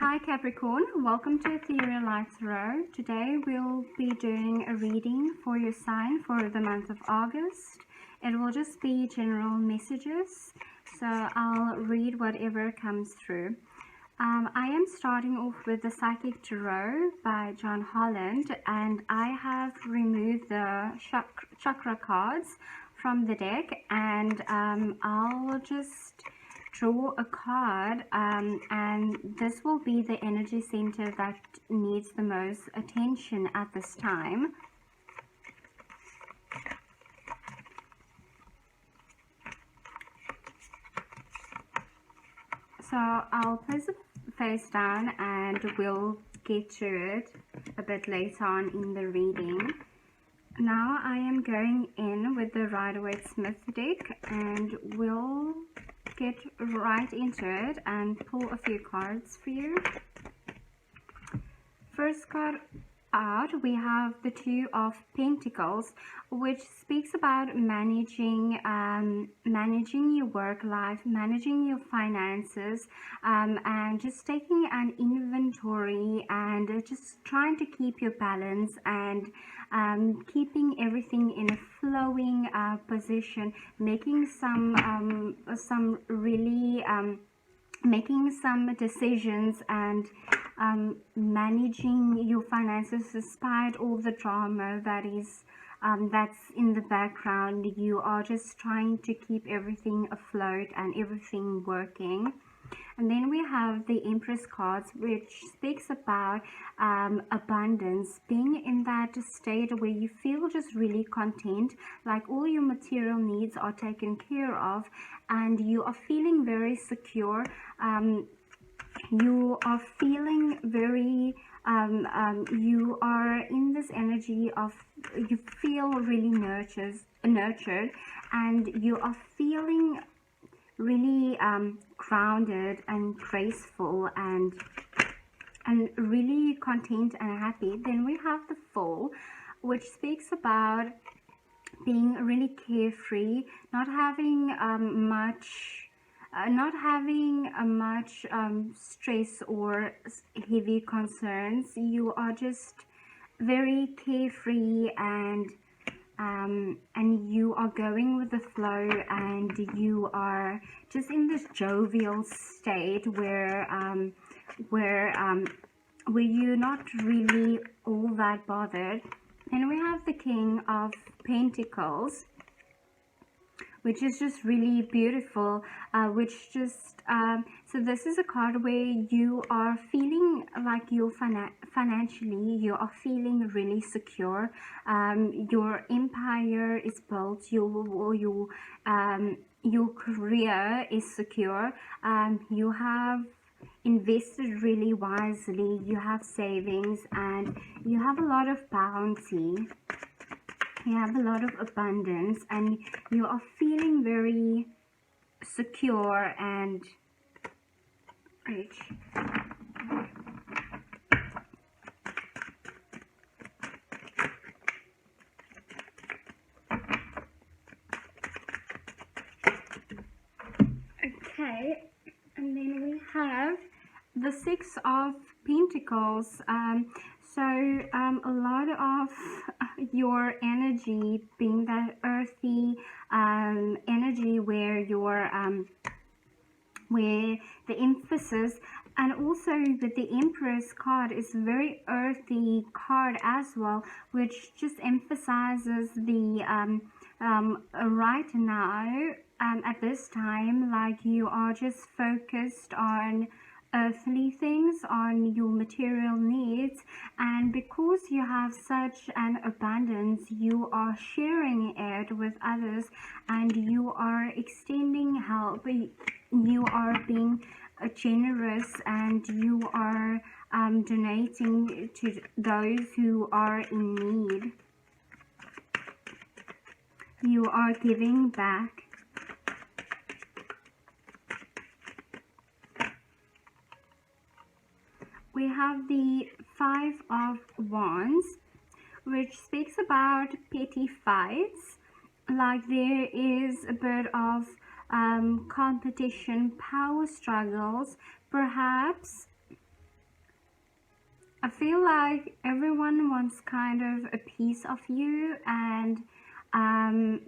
Hi Capricorn, welcome to Ethereal Light Tarot. Today we'll be doing a reading for your sign for the month of August. It will just be general messages, so I'll read whatever comes through. I am starting off with the Psychic Tarot by John Holland, and I have removed the chakra cards from the deck, and I'll just draw a card, and this will be the energy center that needs the most attention at this time. So I'll place it face down and we'll get to it a bit later on in the reading. Now I am going in with the Rider-Waite-Smith deck, and we'll get right into it and pull a few cards for you. First card out, we have the Two of Pentacles, which speaks about managing your work life, managing your finances, and just taking an inventory and just trying to keep your balance and keeping everything in a flowing position, making some really making some decisions and managing your finances despite all the drama that is that's in the background. You are just trying to keep everything afloat and everything working. And then we have the Empress cards, which speaks about abundance, being in that state where you feel just really content, like all your material needs are taken care of and you are feeling very secure. You are feeling very you are in this energy of, you feel really nurtured, and you are feeling really grounded and graceful and really content and happy. Then we have the Fool, which speaks about being really carefree, not having much stress or heavy concerns. You are just very carefree and you are going with the flow, and you are just in this jovial state where you're not really all that bothered. And we have the King of Pentacles, which is just really beautiful, which just so this is a card where you are feeling like you're financially, you are feeling really secure. Your empire is built, your career is secure. You have invested really wisely, you have savings, and you have a lot of bounty. You have a lot of abundance, and you are feeling very secure and rich. Okay, and then we have the Six of Pentacles. So a lot of your energy being that earthy energy where you're where the emphasis, and also that the Empress card is a very earthy card as well, which just emphasizes the right now at this time, like you are just focused on earthly things, on your material needs, and because you have such an abundance, you are sharing it with others, and you are extending help. You are being generous, and you are donating to those who are in need. You are giving back. We have the Five of Wands, which speaks about petty fights, like there is a bit of competition, power struggles, perhaps I feel like everyone wants kind of a piece of you, and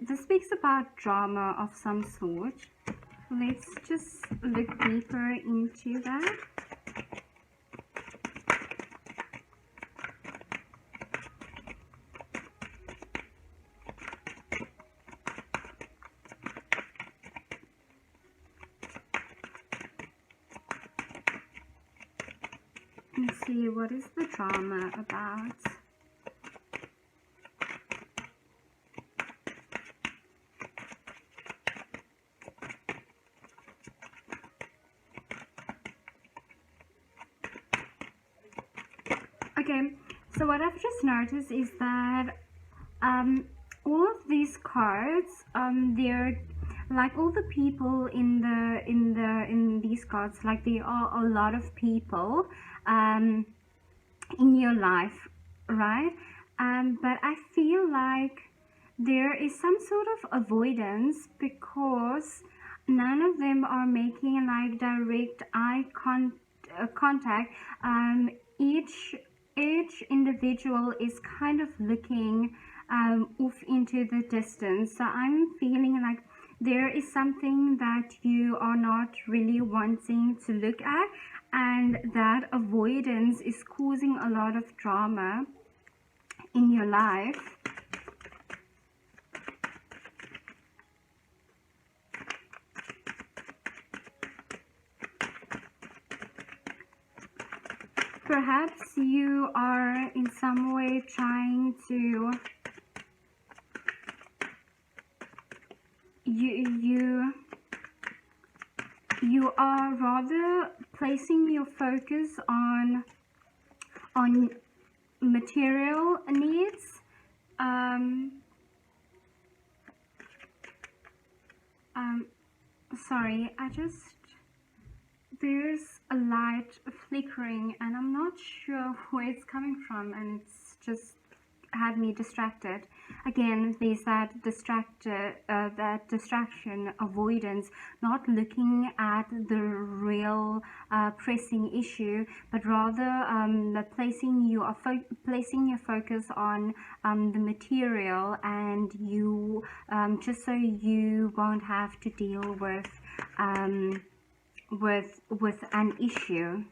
this speaks about drama of some sort. Let's just look deeper into that. Let's see, what is the drama about? Okay, so what I've just noticed is that all of these cards, they're like all the people in these cards, like there are a lot of people in your life, right? But I feel like there is some sort of avoidance because none of them are making like direct contact. Each individual is kind of looking off into the distance. So I'm feeling like there is something that you are not really wanting to look at, and that avoidance is causing a lot of drama in your life. Perhaps you are in some way trying to you are rather placing your focus on material needs. Sorry, there's a light flickering and I'm not sure where it's coming from, and it's just had me distracted. Again, there's that distraction, avoidance, not looking at the real pressing issue, but rather placing your focus on the material, and you just so you won't have to deal with an issue.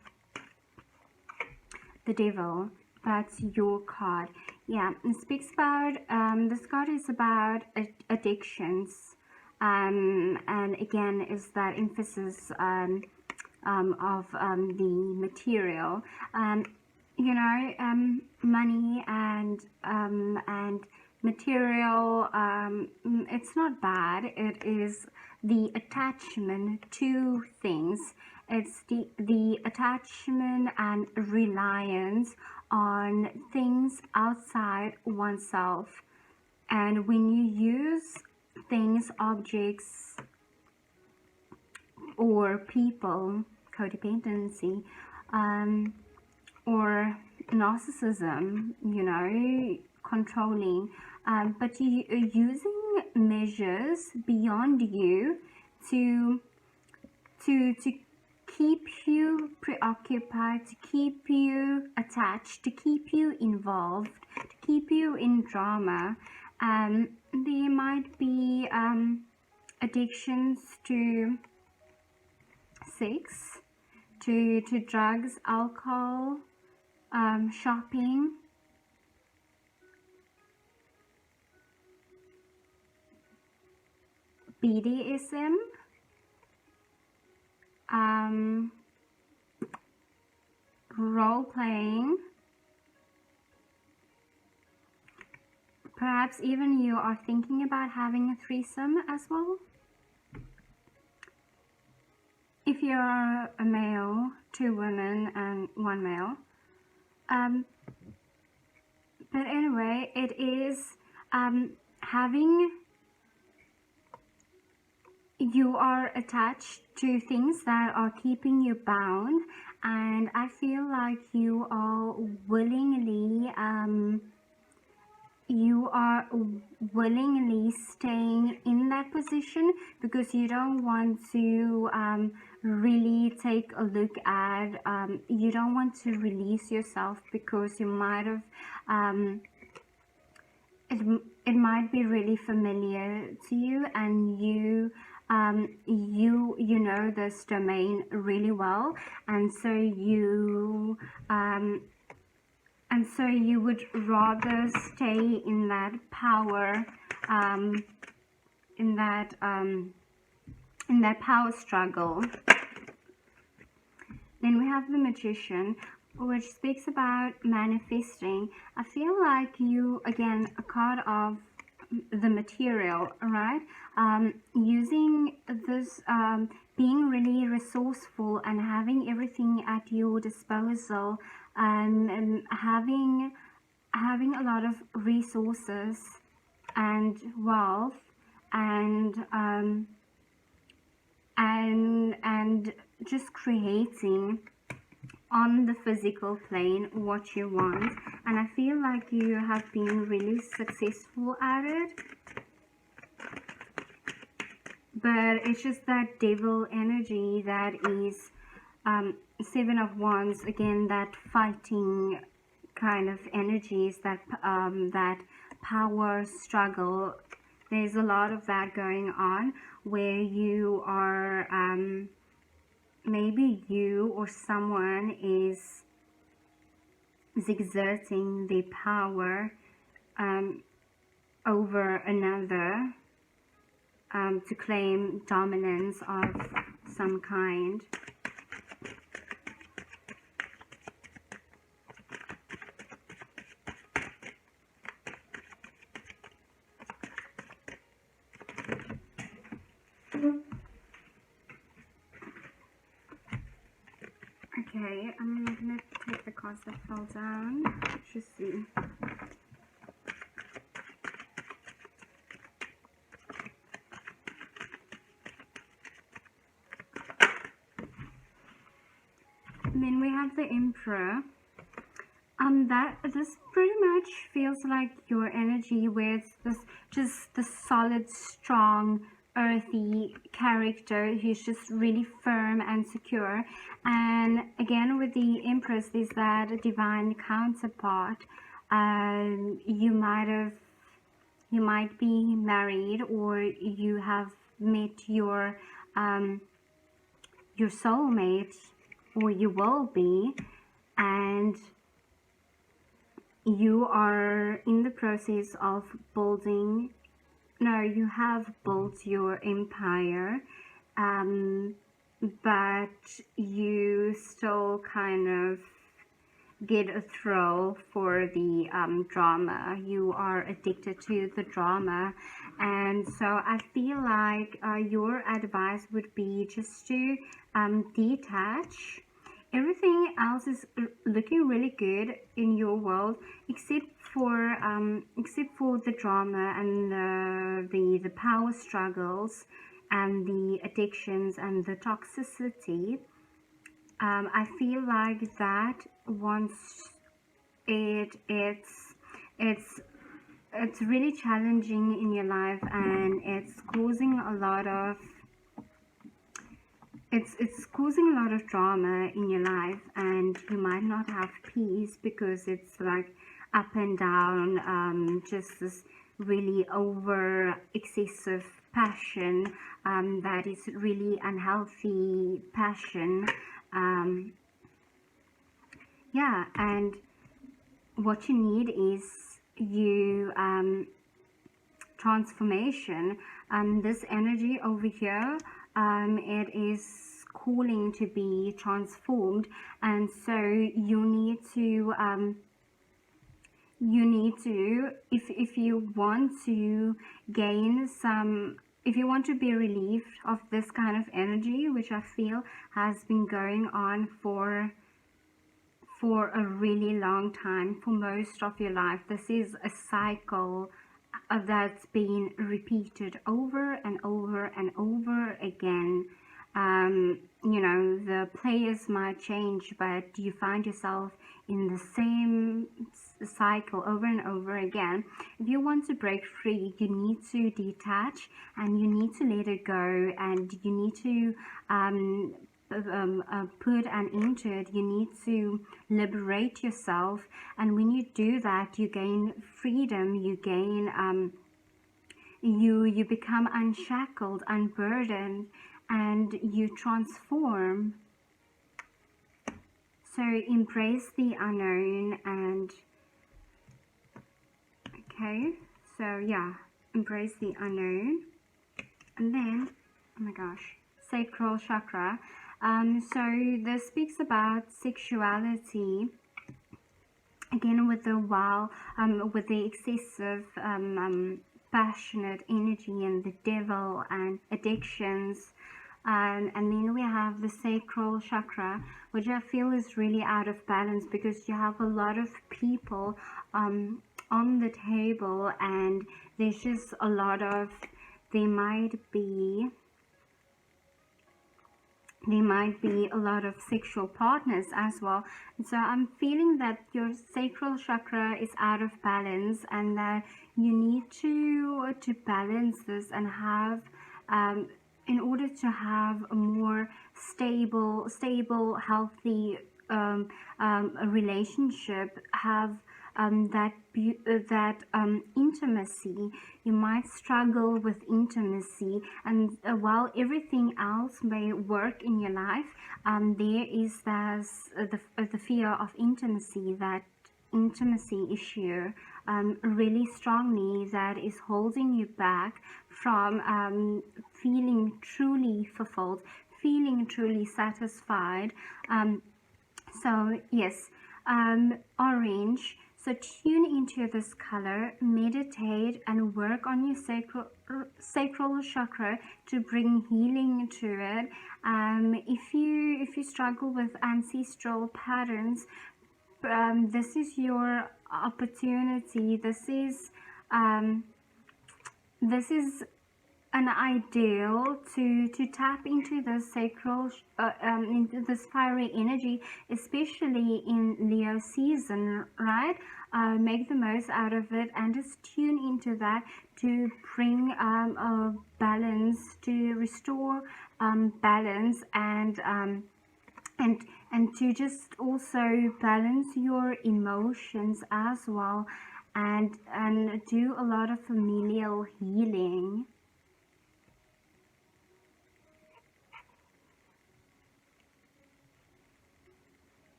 The Devil, that's your card. Yeah, it speaks about this card is about addictions, and again is that emphasis of the material. You know, money and material, it's not bad. It is the attachment to things. It's the attachment and reliance on things outside oneself. And when you use things, objects, or people, codependency, or narcissism, you know, controlling, but you are using measures beyond you to keep you preoccupied, to keep you attached, to keep you involved, to keep you in drama. There might be addictions to sex, to drugs, alcohol, shopping, BDSM, role playing. Perhaps even you are thinking about having a threesome as well. If you're a male, 2 women and 1 male. But anyway, it is having, you are attached to things that are keeping you bound, and I feel like you are willingly staying in that position because you don't want to really take a look at. You don't want to release yourself because you might have it might be really familiar to you, and you know this domain really well, and so you would rather stay in that power, in that power struggle. Then we have the Magician, which speaks about manifesting. I feel like you, again, a card of the material, right? Using this, being really resourceful and having everything at your disposal, and having a lot of resources and wealth, and just creating on the physical plane what you want. And I feel like you have been really successful at it, but it's just that devil energy that is Seven of Wands, again, that fighting kind of energies, that that power struggle. There's a lot of that going on, where you are maybe you or someone is exerting their power over another, to claim dominance of some kind. Okay, I'm gonna take the cards that fell down. Let's just see. And then we have the Emperor. This pretty much feels like your energy, where it's just the solid, strong, earthy character who's just really firm and secure. And again, with the Empress, there's that divine counterpart. You might be married, or you have met your soulmate, or you will be, and you are in the process of building. No, you have built your empire, but you still kind of get a thrill for the drama. You are addicted to the drama, and so I feel like your advice would be just to detach. Everything else is looking really good in your world, except for the drama and the power struggles and the addictions and the toxicity. I feel like that once it's really challenging in your life, and it's causing a lot of drama in your life, and you might not have peace because it's like up and down, just this really over excessive passion, that is really unhealthy passion. Yeah, and what you need is transformation. This energy over here, it is calling to be transformed, and so you need to if you want to gain some, if you want to be relieved of this kind of energy, which I feel has been going on for a really long time, for most of your life. This is a cycle that's been repeated over and over and over again. You know, the players might change, but you find yourself in the same cycle over and over again. If you want to break free, you need to detach, and you need to let it go, and you need to put an end to it. You need to liberate yourself, and when you do that, you gain freedom, you gain you become unshackled, unburdened, and you transform. So embrace the unknown. And okay, so yeah, embrace the unknown. And then, oh my gosh, sacral chakra. So this speaks about sexuality, again with the with the excessive passionate energy and the devil and addictions. And then we have the sacral chakra, which I feel is really out of balance, because you have a lot of people on the table, and there's just a lot of, there might be a lot of sexual partners as well. And so I'm feeling that your sacral chakra is out of balance, and that you need to balance this and have in order to have a more stable, healthy relationship, have that intimacy. You might struggle with intimacy, and while everything else may work in your life, there is the fear of intimacy, that intimacy issue really strongly, that is holding you back from feeling truly fulfilled, feeling truly satisfied. So yes, orange. So tune into this color, meditate, and work on your sacral chakra to bring healing to it. If you struggle with ancestral patterns, this is your opportunity. This is an ideal to tap into the sacral into this fiery energy, especially in Leo season, right? Make the most out of it, and just tune into that to bring a balance, to restore balance, and to just also balance your emotions as well, and do a lot of familial healing.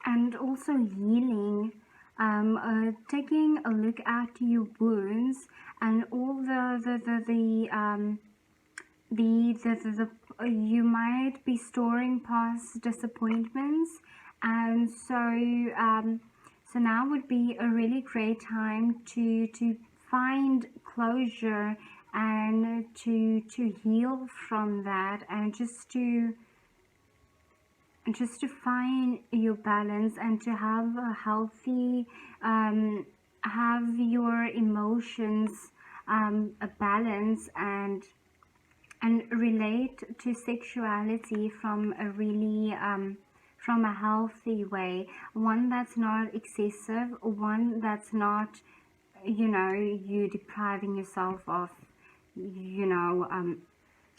And also healing, taking a look at your wounds and all you might be storing past disappointments, and so now would be a really great time to find closure, and to heal from that, and just to find your balance, and to have a healthy have your emotions a balance, and relate to sexuality from a really from a healthy way, one that's not excessive, one that's not, you depriving yourself of,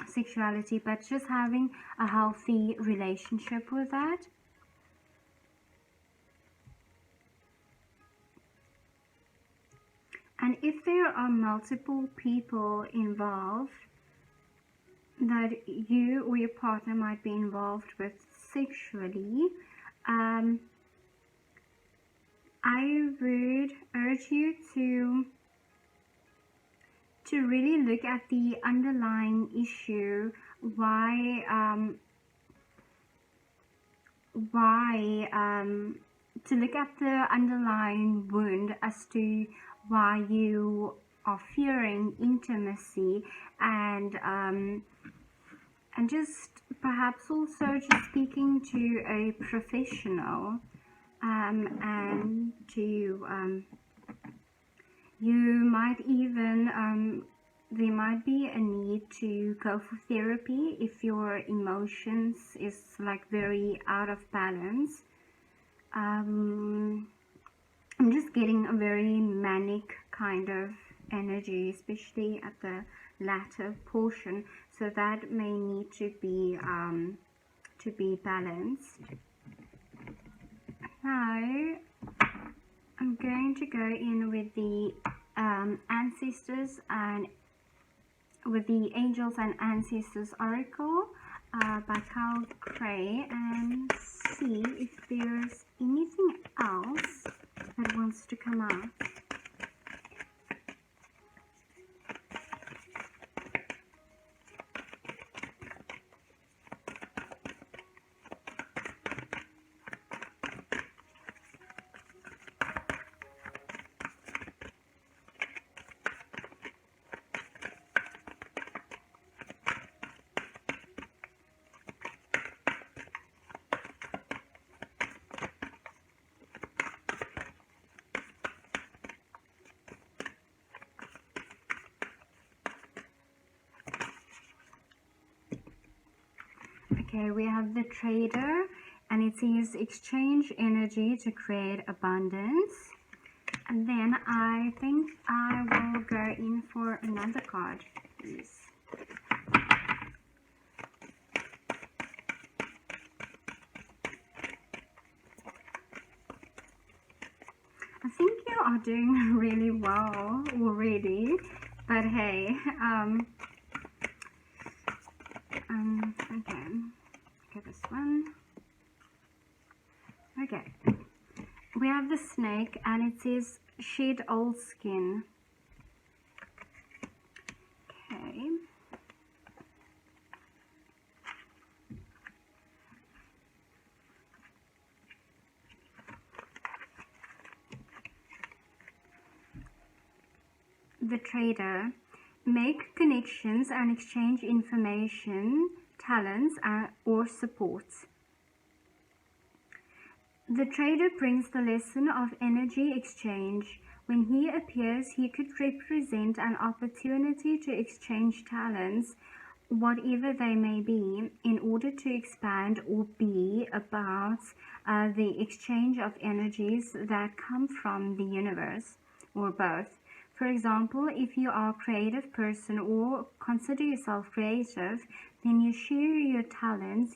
sexuality, but just having a healthy relationship with that. And if there are multiple people involved that you or your partner might be involved with sexually, I would urge you to really look at the underlying issue, why to look at the underlying wound as to why you are fearing intimacy, and just perhaps also just speaking to a professional, and to you might even there might be a need to go for therapy if your emotions is like very out of balance. I'm just getting a very manic kind of energy, especially at the latter portion, so that may need to be balanced. Now I'm going to go in with the ancestors and with the Angels and Ancestors Oracle by Cal Cray, and see if there's anything else that wants to come out. Okay, we have the Trader, and it says exchange energy to create abundance. And then I think I will go in for another card, please. I think you are doing really well already, but hey, okay, this one. Okay, we have the Snake, and it says shed old skin. Okay. The Trader, make connections and exchange information, talents, or support. The Trader brings the lesson of energy exchange. When he appears, he could represent an opportunity to exchange talents, whatever they may be, in order to expand or be about the exchange of energies that come from the universe, or both. For example, if you are a creative person or consider yourself creative, then you share your talents.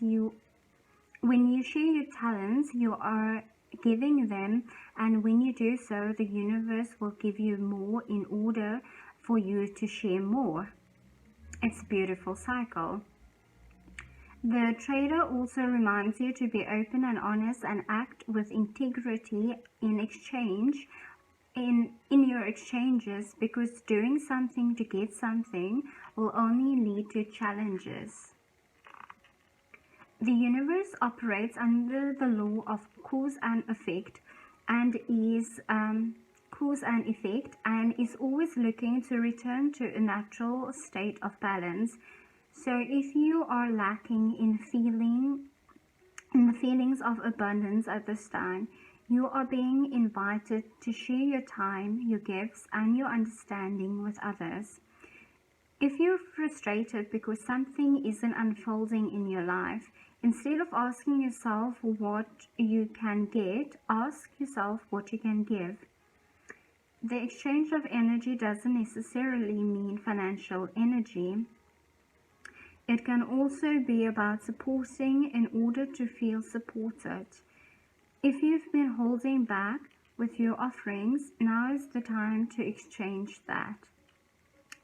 When you share your talents, you are giving them, and when you do so, the universe will give you more in order for you to share more. It's a beautiful cycle. The Trader also reminds you to be open and honest and act with integrity in exchange, in your exchanges, because doing something to get something will only lead to challenges. The universe operates under the law of cause and effect, and is always looking to return to a natural state of balance. So if you are lacking in the feelings of abundance at this time, you are being invited to share your time, your gifts, and your understanding with others. If you're frustrated because something isn't unfolding in your life, instead of asking yourself what you can get, ask yourself what you can give. The exchange of energy doesn't necessarily mean financial energy. It can also be about supporting in order to feel supported. If you've been holding back with your offerings, now is the time to exchange that.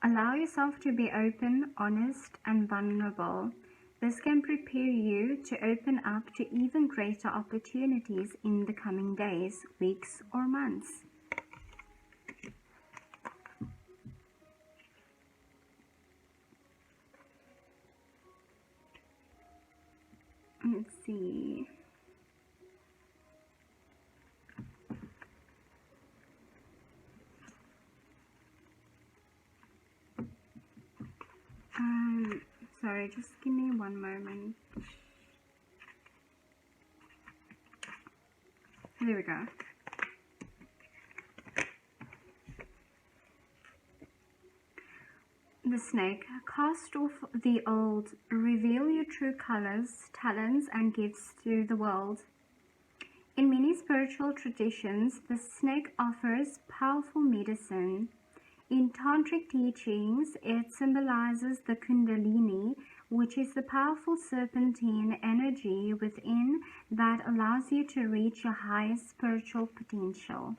Allow yourself to be open, honest, and vulnerable. This can prepare you to open up to even greater opportunities in the coming days, weeks, or months. Let's see. Sorry, just give me one moment. There we go. The Snake, cast off the old, reveal your true colors, talents, and gifts to the world. In many spiritual traditions, the snake offers powerful medicine. In tantric teachings, it symbolizes the kundalini, which is the powerful serpentine energy within that allows you to reach your highest spiritual potential.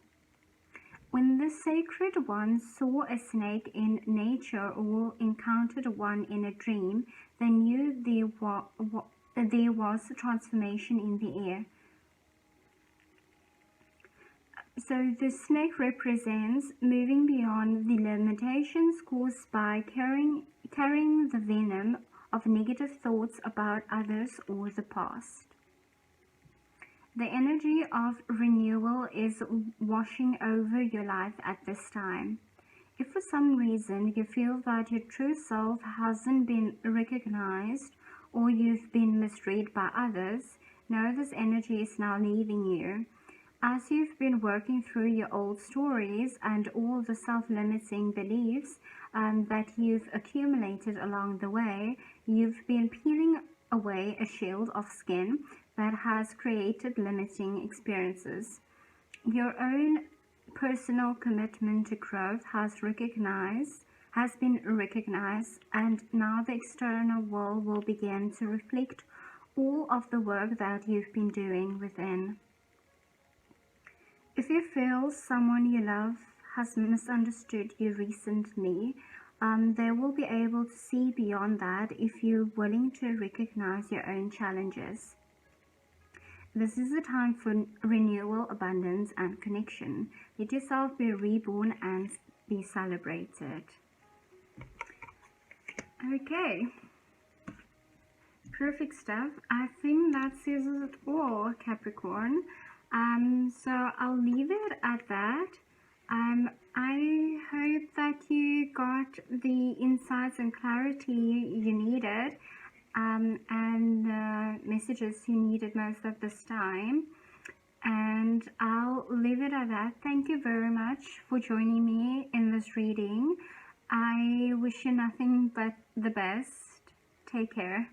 When the sacred one saw a snake in nature or encountered one in a dream, they knew there was a transformation in the air. So the snake represents moving beyond the limitations caused by carrying the venom of negative thoughts about others or the past. The energy of renewal is washing over your life at this time. If for some reason you feel that your true self hasn't been recognized or you've been misread by others, know this energy is now leaving you. As you've been working through your old stories and all the self-limiting beliefs that you've accumulated along the way, you've been peeling away a shield of skin that has created limiting experiences. Your own personal commitment to growth has been recognized, and now the external world will begin to reflect all of the work that you've been doing within. If you feel someone you love has misunderstood you recently, they will be able to see beyond that if you're willing to recognize your own challenges. This is the time for renewal, abundance, and connection. Let yourself be reborn and be celebrated. Okay. Perfect stuff. I think that says it all, Capricorn. So I'll leave it at that. I hope that you got the insights and clarity you needed, and messages you needed most of this time. And I'll leave it at that. Thank you very much for joining me in this reading. I wish you nothing but the best. Take care.